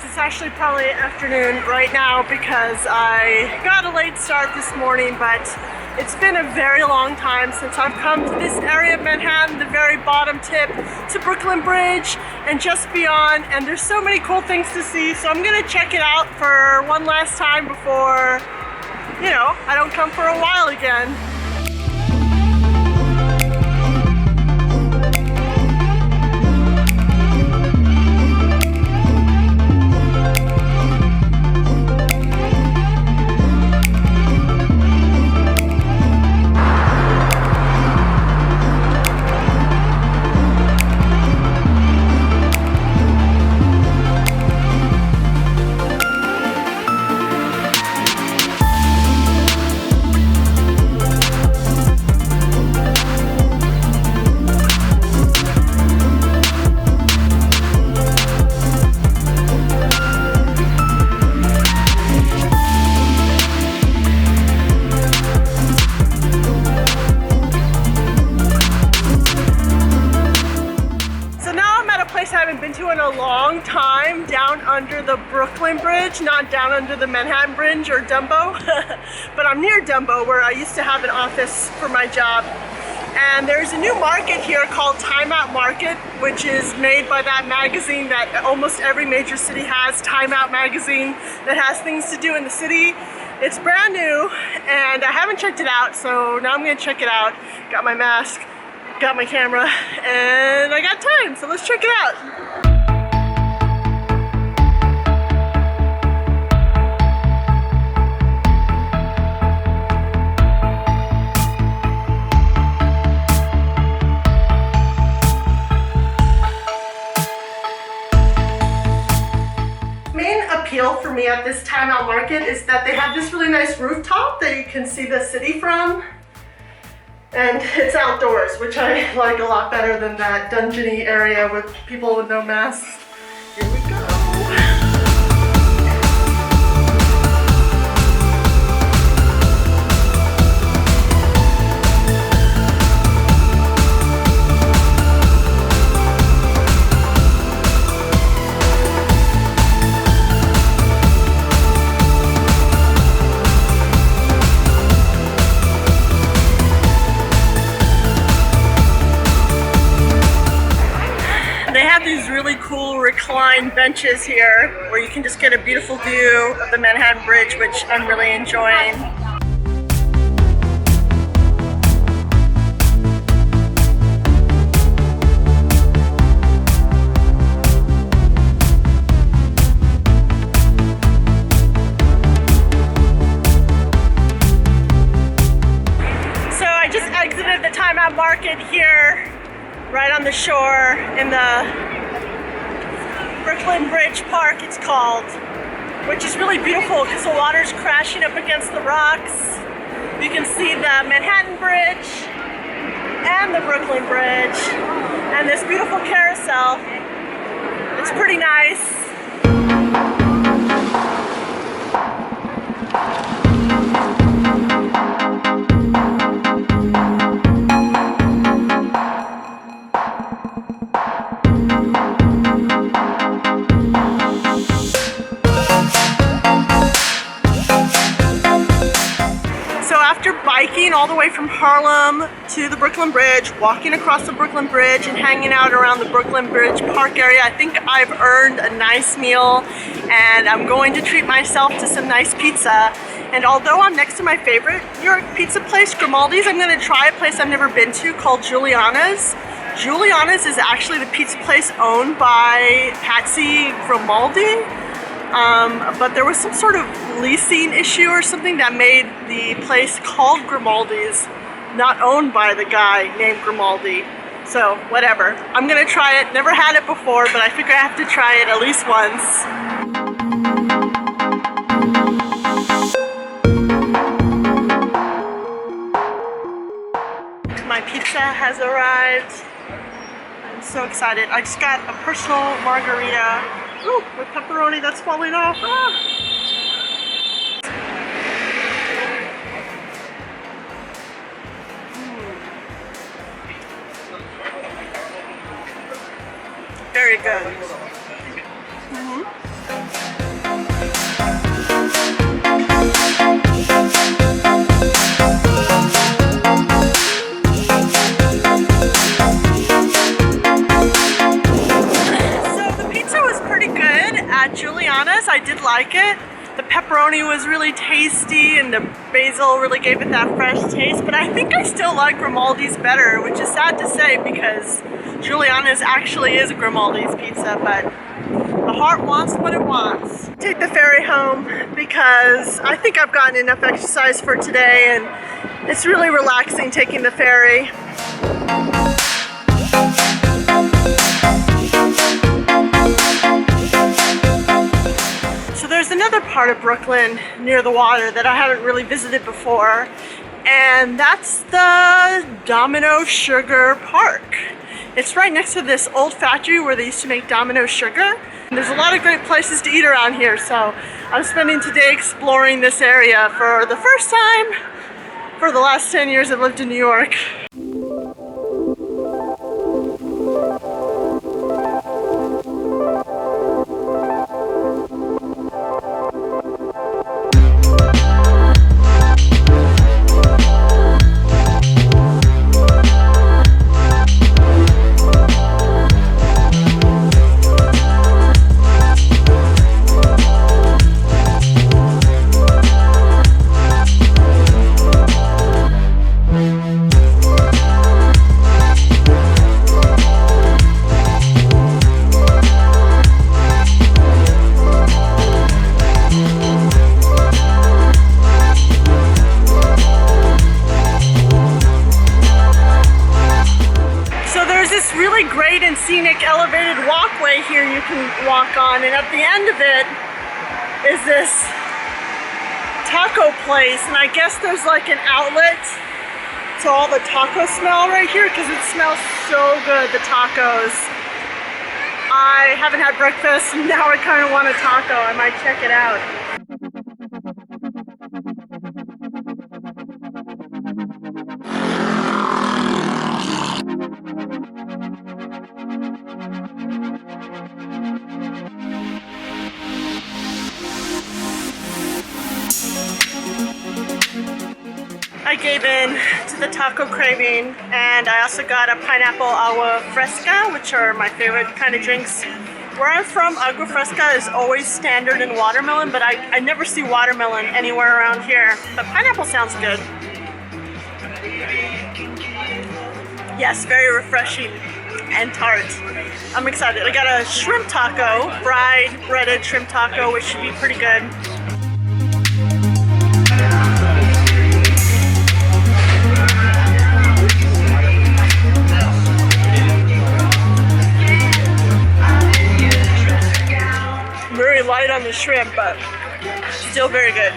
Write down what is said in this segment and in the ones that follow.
It's actually probably afternoon right now because I got a late start this morning, but it's been a very long time since I've come to this area of Manhattan, the very bottom tip to Brooklyn Bridge and just beyond, and there's so many cool things to see, so I'm gonna check it out for one last time before, you know, I don't come for a while again. Time down under the Brooklyn Bridge, not down under the Manhattan Bridge or Dumbo, but I'm near Dumbo where I used to have an office for my job. And there's a new market here called Time Out Market, which is made by that magazine that almost every major city has, Time Out magazine, that has things to do in the city. It's brand new and I haven't checked it out, so now I'm gonna check it out. Got my mask, got my camera, and I got time, so let's check it out. For me at this Time Out Market is that they have this really nice rooftop that you can see the city from, and it's outdoors, which I like a lot better than that dungeony area with people with no masks. Here we go. Really cool recline benches here where you can just get a beautiful view of the Manhattan Bridge, which I'm really enjoying. So I just exited the Time Out Market here, right on the shore in the Brooklyn Bridge Park, it's called, which is really beautiful because the water's crashing up against the rocks. You can see the Manhattan Bridge and the Brooklyn Bridge and this beautiful carousel. It's pretty nice. Biking all the way from Harlem to the Brooklyn Bridge, walking across the Brooklyn Bridge and hanging out around the Brooklyn Bridge Park area. I think I've earned a nice meal and I'm going to treat myself to some nice pizza. And although I'm next to my favorite New York pizza place, Grimaldi's, I'm going to try a place I've never been to called Giuliana's. Giuliana's is actually the pizza place owned by Patsy Grimaldi. But there was some sort of leasing issue or something that made the place called Grimaldi's not owned by the guy named Grimaldi. So whatever, I'm gonna try it. Never had it before, but I figure I have to try it at least once. My pizza has arrived. I'm so excited. I just got a personal margarita. Ooh, with pepperoni that's falling off. Ah. Very good. at Juliana's. I did like it. The pepperoni was really tasty and the basil really gave it that fresh taste, but I think I still like Grimaldi's better, which is sad to say because Juliana's actually is a Grimaldi's pizza, but the heart wants what it wants. Take the ferry home because I think I've gotten enough exercise for today and it's really relaxing taking the ferry. So there's another part of Brooklyn near the water that I haven't really visited before, and that's the Domino Sugar Park. It's right next to this old factory where they used to make Domino sugar. And there's a lot of great places to eat around here, so I'm spending today exploring this area for the first time for the last 10 years I've lived in New York. Elevated walkway here you can walk on, and at the end of it is this taco place, and I guess there's like an outlet to all the taco smell right here because it smells so good, the tacos. I haven't had breakfast and now I kind of want a taco. I might check it out. I gave in to the taco craving, and I also got a pineapple agua fresca, which are my favorite kind of drinks. Where I'm from, agua fresca is always standard in watermelon, but I never see watermelon anywhere around here. But pineapple sounds good. Yes, very refreshing and tart. I'm excited. I got a shrimp taco, fried breaded shrimp taco, which should be pretty good. Very light on the shrimp, but still very good.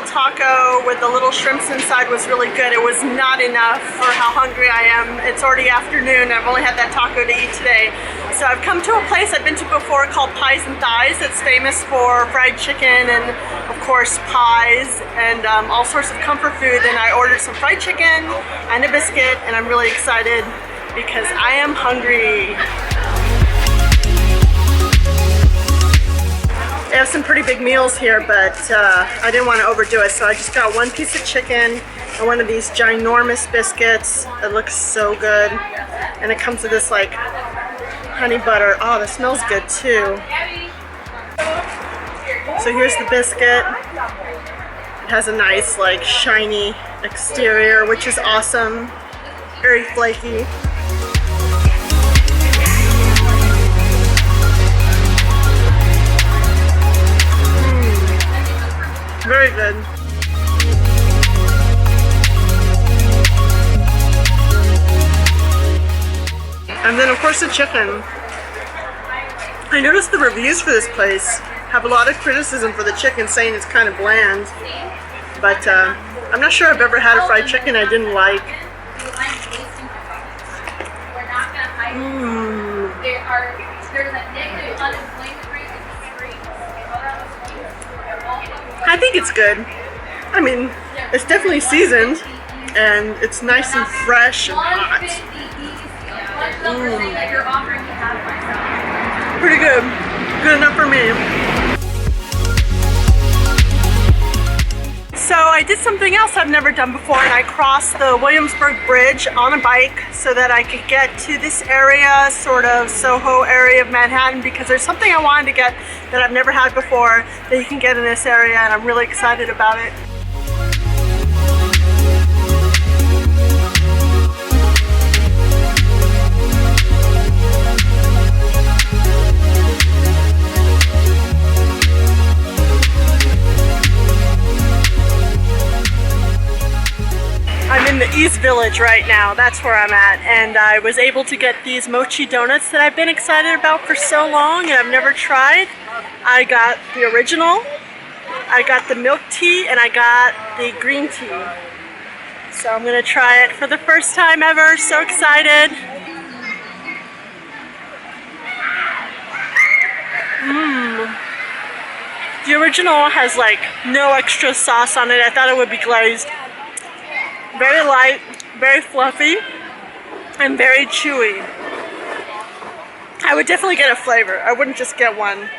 Taco with the little shrimps inside was really good. It was not enough for how hungry I am. It's already afternoon. I've only had that taco to eat today. So I've come to a place I've been to before called Pies and Thighs. It's famous for fried chicken and of course pies and all sorts of comfort food. And I ordered some fried chicken and a biscuit, and I'm really excited because I am hungry. They have some pretty big meals here, but I didn't want to overdo it, so I just got one piece of chicken and one of these ginormous biscuits. It looks so good, and it comes with this like honey butter. Oh, this smells good too. So here's the biscuit. It has a nice like shiny exterior, which is awesome. Very flaky. Very good. And then of course the chicken. I noticed the reviews for this place have a lot of criticism for the chicken, saying it's kind of bland. But I'm not sure I've ever had a fried chicken I didn't like. I think it's good. I mean, it's definitely seasoned and it's nice and fresh and hot. Pretty good. Good enough for me. So I did something else I've never done before, and I crossed the Williamsburg Bridge on a bike so that I could get to this area, sort of Soho area of Manhattan, because there's something I wanted to get that I've never had before that you can get in this area, and I'm really excited about it. I'm in the East Village right now, that's where I'm at, and I was able to get these mochi donuts that I've been excited about for so long and I've never tried. I got the original, I got the milk tea, and I got the green tea. So I'm gonna try it for the first time ever, so excited. The original has like no extra sauce on it. I thought it would be glazed. Very light, very fluffy, and very chewy. I would definitely get a flavor. I wouldn't just get one.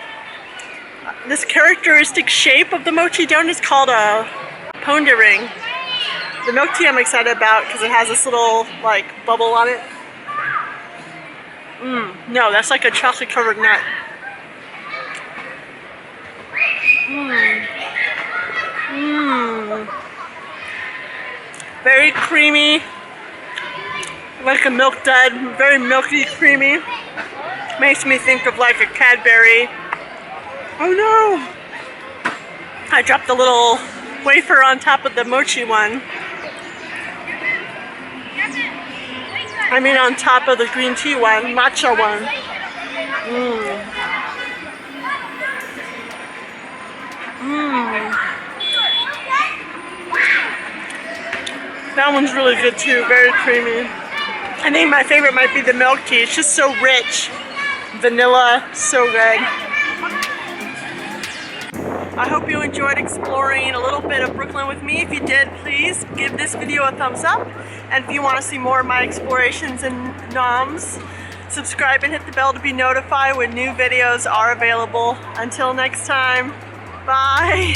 This characteristic shape of the mochi donut is called a ponde ring. The milk tea I'm excited about because it has this little like bubble on it. No, that's like a chocolate covered nut. Very creamy, like a milk dud, very milky, creamy. Makes me think of like a Cadbury. Oh no! I dropped the little wafer on top of the mochi one. I mean on top of the green tea one, matcha one. That one's really good too, very creamy. I think my favorite might be the milk tea. It's just so rich. Vanilla, so good. I hope you enjoyed exploring a little bit of Brooklyn with me. If you did, please give this video a thumbs up. And if you want to see more of my explorations in NYC, subscribe and hit the bell to be notified when new videos are available. Until next time, bye.